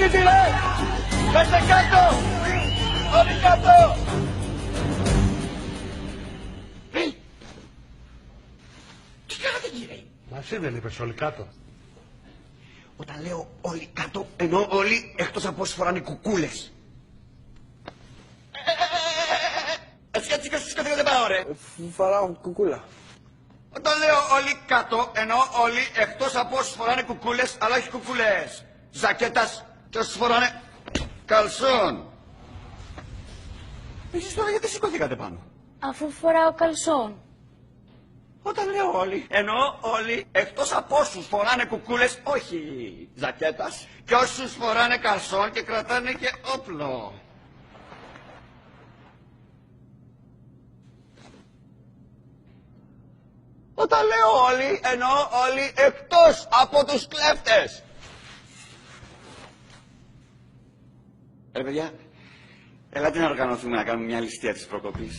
κυνηγητή, ρε! Πέστε κάτω! Όλοι κάτω! Τι κάνατε, κύριε? Μαζί δεν είπες όλοι κάτω? Όταν λέω όλοι κάτω, εννοώ όλοι εκτός από όσοι φοράνε κουκούλες. Έτσι και στους κατηγορίες δεν πάω, ρε. Φοράω κουκούλα. Όταν λέω όλοι κάτω, εννοώ όλοι εκτός από όσους φοράνε κουκούλες, αλλά όχι κουκούλες ζακέτας και όσους φοράνε καλσόν. Εσείς τώρα γιατί σηκωθήκατε πάνω? Αφού φοράω καλσόν. Όταν λέω όλοι, εννοώ όλοι εκτός από όσους φοράνε κουκούλες, όχι ζακέτας, και όσους φοράνε καλσόν και κρατάνε και όπλο. Όταν λέω όλοι, εννοώ όλοι εκτός από τους κλέφτες. Ρε παιδιά, ελάτε να οργανωθούμε να κάνουμε μια ληστεία της προκοπής.